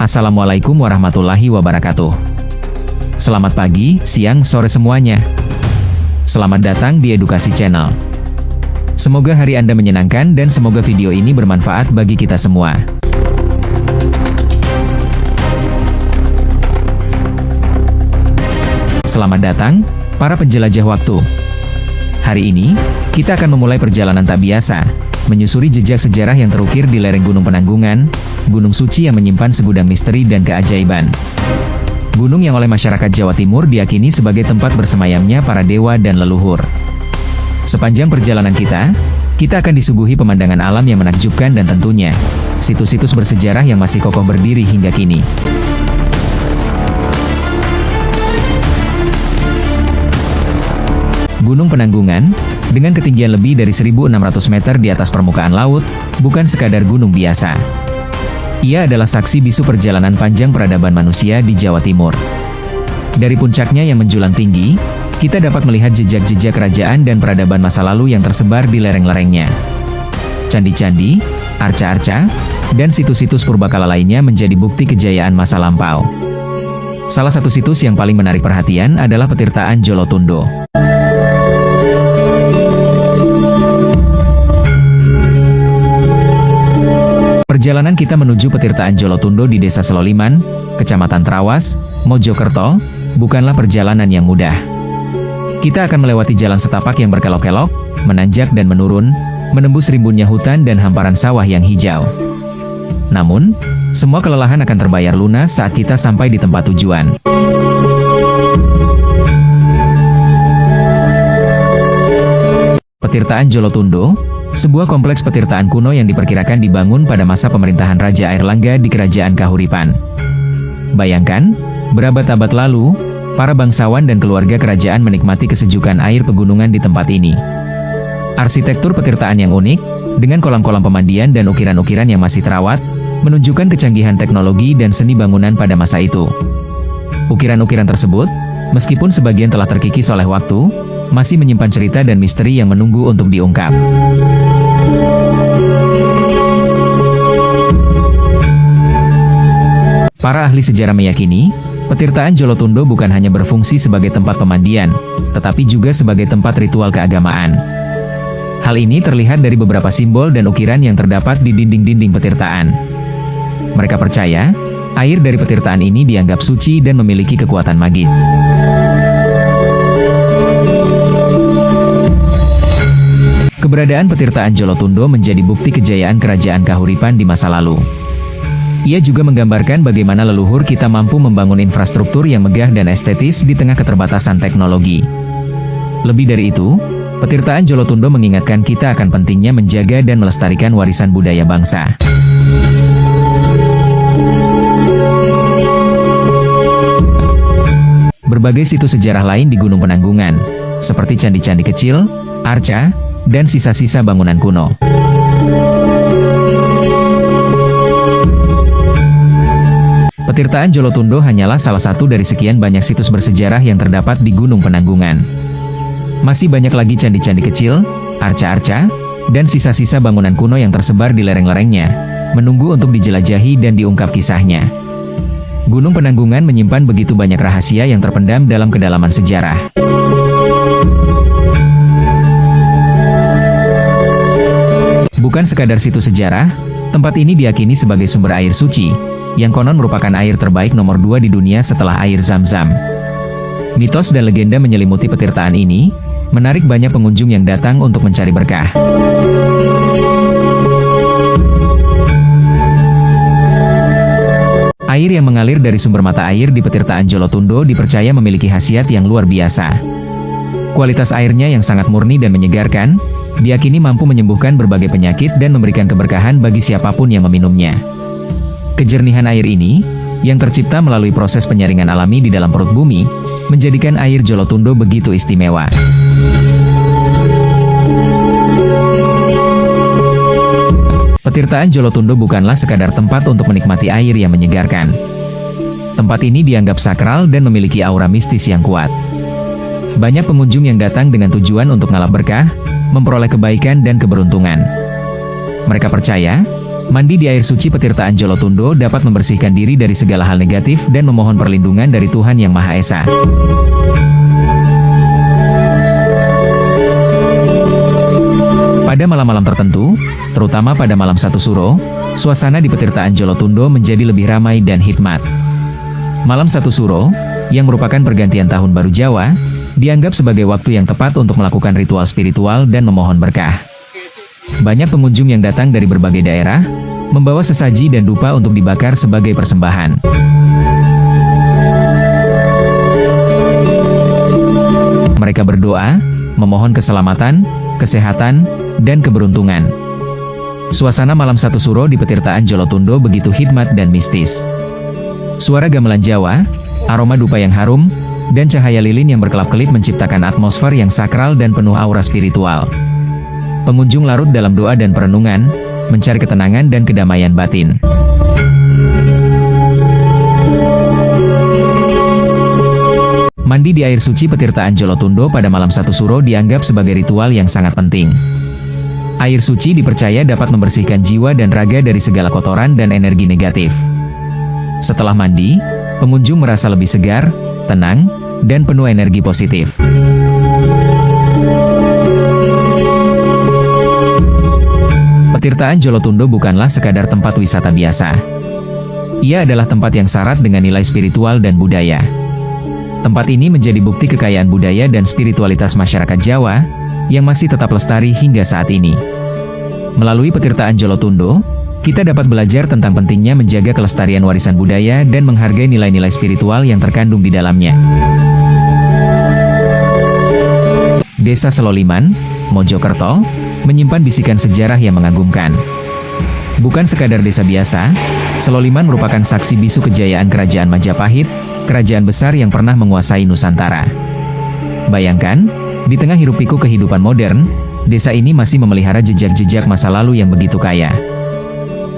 Assalamualaikum warahmatullahi wabarakatuh. Selamat pagi, siang, sore semuanya. Selamat datang di Edukasi Channel. Semoga hari Anda menyenangkan dan semoga video ini bermanfaat bagi kita semua. Selamat datang, para penjelajah waktu. Hari ini, kita akan memulai perjalanan tak biasa, menyusuri jejak sejarah yang terukir di lereng Gunung Penanggungan, gunung suci yang menyimpan segudang misteri dan keajaiban. Gunung yang oleh masyarakat Jawa Timur diyakini sebagai tempat bersemayamnya para dewa dan leluhur. Sepanjang perjalanan kita akan disuguhi pemandangan alam yang menakjubkan dan tentunya, situs-situs bersejarah yang masih kokoh berdiri hingga kini. Gunung Penanggungan, dengan ketinggian lebih dari 1.600 meter di atas permukaan laut, bukan sekadar gunung biasa. Ia adalah saksi bisu perjalanan panjang peradaban manusia di Jawa Timur. Dari puncaknya yang menjulang tinggi, kita dapat melihat jejak-jejak kerajaan dan peradaban masa lalu yang tersebar di lereng-lerengnya. Candi-candi, arca-arca, dan situs-situs purbakala lainnya menjadi bukti kejayaan masa lampau. Salah satu situs yang paling menarik perhatian adalah Petirtaan Jolotundo. Perjalanan kita menuju Petirtaan Jolotundo di Desa Seloliman, Kecamatan Trawas, Mojokerto, bukanlah perjalanan yang mudah. Kita akan melewati jalan setapak yang berkelok-kelok, menanjak dan menurun, menembus rimbunnya hutan dan hamparan sawah yang hijau. Namun, semua kelelahan akan terbayar lunas saat kita sampai di tempat tujuan. Petirtaan Jolotundo, sebuah kompleks petirtaan kuno yang diperkirakan dibangun pada masa pemerintahan Raja Airlangga di Kerajaan Kahuripan. Bayangkan, berabad-abad lalu, para bangsawan dan keluarga kerajaan menikmati kesejukan air pegunungan di tempat ini. Arsitektur petirtaan yang unik, dengan kolam-kolam pemandian dan ukiran-ukiran yang masih terawat, menunjukkan kecanggihan teknologi dan seni bangunan pada masa itu. Ukiran-ukiran tersebut, meskipun sebagian telah terkikis oleh waktu, masih menyimpan cerita dan misteri yang menunggu untuk diungkap. Para ahli sejarah meyakini, Petirtaan Jolotundo bukan hanya berfungsi sebagai tempat pemandian, tetapi juga sebagai tempat ritual keagamaan. Hal ini terlihat dari beberapa simbol dan ukiran yang terdapat di dinding-dinding petirtaan. Mereka percaya, air dari petirtaan ini dianggap suci dan memiliki kekuatan magis. Keberadaan Petirtaan Jolotundo menjadi bukti kejayaan Kerajaan Kahuripan di masa lalu. Ia juga menggambarkan bagaimana leluhur kita mampu membangun infrastruktur yang megah dan estetis di tengah keterbatasan teknologi. Lebih dari itu, Petirtaan Jolotundo mengingatkan kita akan pentingnya menjaga dan melestarikan warisan budaya bangsa. Berbagai situs sejarah lain di Gunung Penanggungan, seperti candi-candi kecil, arca, dan sisa-sisa bangunan kuno. Petirtaan Jolotundo hanyalah salah satu dari sekian banyak situs bersejarah yang terdapat di Gunung Penanggungan. Masih banyak lagi candi-candi kecil, arca-arca, dan sisa-sisa bangunan kuno yang tersebar di lereng-lerengnya, menunggu untuk dijelajahi dan diungkap kisahnya. Gunung Penanggungan menyimpan begitu banyak rahasia yang terpendam dalam kedalaman sejarah. Bukan sekadar situs sejarah, tempat ini diyakini sebagai sumber air suci, yang konon merupakan air terbaik nomor 2 di dunia setelah air Zam-Zam. Mitos dan legenda menyelimuti petirtaan ini, menarik banyak pengunjung yang datang untuk mencari berkah. Air yang mengalir dari sumber mata air di Petirtaan Jolotundo dipercaya memiliki khasiat yang luar biasa. Kualitas airnya yang sangat murni dan menyegarkan, diyakini mampu menyembuhkan berbagai penyakit dan memberikan keberkahan bagi siapapun yang meminumnya. Kejernihan air ini, yang tercipta melalui proses penyaringan alami di dalam perut bumi, menjadikan air Jolotundo begitu istimewa. Petirtaan Jolotundo bukanlah sekadar tempat untuk menikmati air yang menyegarkan. Tempat ini dianggap sakral dan memiliki aura mistis yang kuat. Banyak pengunjung yang datang dengan tujuan untuk ngalap berkah, memperoleh kebaikan dan keberuntungan. Mereka percaya, Mandi di air suci Petirtaan Jolotundo dapat membersihkan diri dari segala hal negatif dan memohon perlindungan dari Tuhan Yang Maha Esa. Pada malam-malam tertentu, terutama pada malam 1 Suro, suasana di Petirtaan Jolotundo menjadi lebih ramai dan hikmat. Malam 1 Suro, yang merupakan pergantian tahun baru Jawa, dianggap sebagai waktu yang tepat untuk melakukan ritual spiritual dan memohon berkah. Banyak pengunjung yang datang dari berbagai daerah, membawa sesaji dan dupa untuk dibakar sebagai persembahan. Mereka berdoa, memohon keselamatan, kesehatan, dan keberuntungan. Suasana malam 1 Suro di Petirtaan Jolotundo begitu hikmat dan mistis. Suara gamelan Jawa, aroma dupa yang harum, dan cahaya lilin yang berkelap-kelip menciptakan atmosfer yang sakral dan penuh aura spiritual. Pengunjung larut dalam doa dan perenungan, mencari ketenangan dan kedamaian batin. Mandi di air suci Petirtaan Jolotundo pada malam 1 Suro dianggap sebagai ritual yang sangat penting. Air suci dipercaya dapat membersihkan jiwa dan raga dari segala kotoran dan energi negatif. Setelah mandi, pengunjung merasa lebih segar, tenang, dan penuh energi positif. Petirtaan Jolotundo bukanlah sekadar tempat wisata biasa. Ia adalah tempat yang syarat dengan nilai spiritual dan budaya. Tempat ini menjadi bukti kekayaan budaya dan spiritualitas masyarakat Jawa, yang masih tetap lestari hingga saat ini. Melalui Petirtaan Jolotundo, kita dapat belajar tentang pentingnya menjaga kelestarian warisan budaya dan menghargai nilai-nilai spiritual yang terkandung di dalamnya. Desa Seloliman, Mojokerto, menyimpan bisikan sejarah yang mengagumkan. Bukan sekadar desa biasa, Seloliman merupakan saksi bisu kejayaan Kerajaan Majapahit, kerajaan besar yang pernah menguasai Nusantara. Bayangkan, di tengah hiruk-pikuk kehidupan modern, desa ini masih memelihara jejak-jejak masa lalu yang begitu kaya.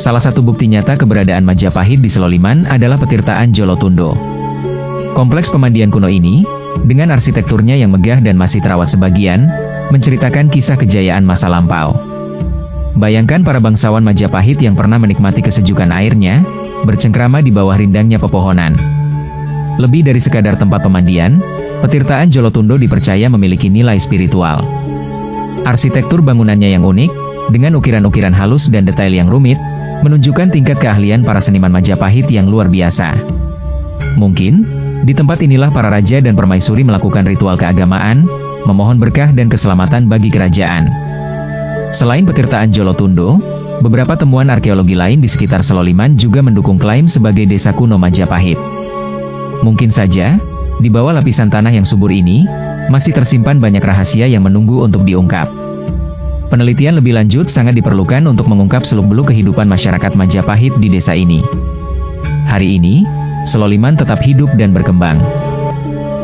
Salah satu bukti nyata keberadaan Majapahit di Seloliman adalah Petirtaan Jolotundo. Kompleks pemandian kuno ini, dengan arsitekturnya yang megah dan masih terawat sebagian, menceritakan kisah kejayaan masa lampau. Bayangkan para bangsawan Majapahit yang pernah menikmati kesejukan airnya, bercengkrama di bawah rindangnya pepohonan. Lebih dari sekadar tempat pemandian, Petirtaan Jolotundo dipercaya memiliki nilai spiritual. Arsitektur bangunannya yang unik, dengan ukiran-ukiran halus dan detail yang rumit, menunjukkan tingkat keahlian para seniman Majapahit yang luar biasa. Mungkin, di tempat inilah para raja dan permaisuri melakukan ritual keagamaan, memohon berkah dan keselamatan bagi kerajaan. Selain Petirtaan Jolotundo, beberapa temuan arkeologi lain di sekitar Seloliman juga mendukung klaim sebagai desa kuno Majapahit. Mungkin saja, di bawah lapisan tanah yang subur ini, masih tersimpan banyak rahasia yang menunggu untuk diungkap. Penelitian lebih lanjut sangat diperlukan untuk mengungkap seluk-beluk kehidupan masyarakat Majapahit di desa ini. Hari ini, Seloliman tetap hidup dan berkembang.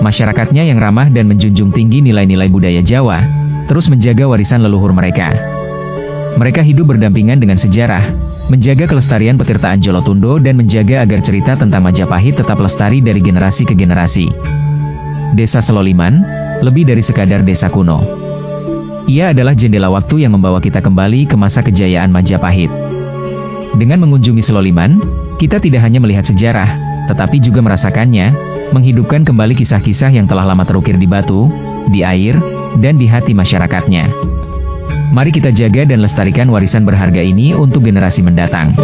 Masyarakatnya yang ramah dan menjunjung tinggi nilai-nilai budaya Jawa, terus menjaga warisan leluhur mereka. Mereka hidup berdampingan dengan sejarah, menjaga kelestarian Petirtaan Jolotundo dan menjaga agar cerita tentang Majapahit tetap lestari dari generasi ke generasi. Desa Seloliman, lebih dari sekadar desa kuno. Ia adalah jendela waktu yang membawa kita kembali ke masa kejayaan Majapahit. Dengan mengunjungi Seloliman, kita tidak hanya melihat sejarah, tetapi juga merasakannya, menghidupkan kembali kisah-kisah yang telah lama terukir di batu, di air, dan di hati masyarakatnya. Mari kita jaga dan lestarikan warisan berharga ini untuk generasi mendatang.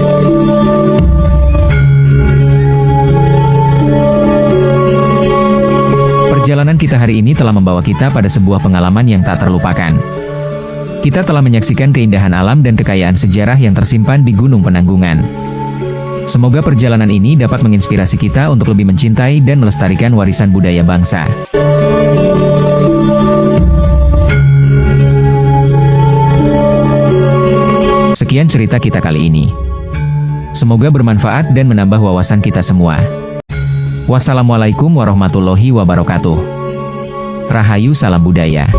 Perjalanan kita hari ini telah membawa kita pada sebuah pengalaman yang tak terlupakan. Kita telah menyaksikan keindahan alam dan kekayaan sejarah yang tersimpan di Gunung Penanggungan. Semoga perjalanan ini dapat menginspirasi kita untuk lebih mencintai dan melestarikan warisan budaya bangsa. Sekian cerita kita kali ini. Semoga bermanfaat dan menambah wawasan kita semua. Wassalamualaikum warahmatullahi wabarakatuh. Rahayu, salam budaya.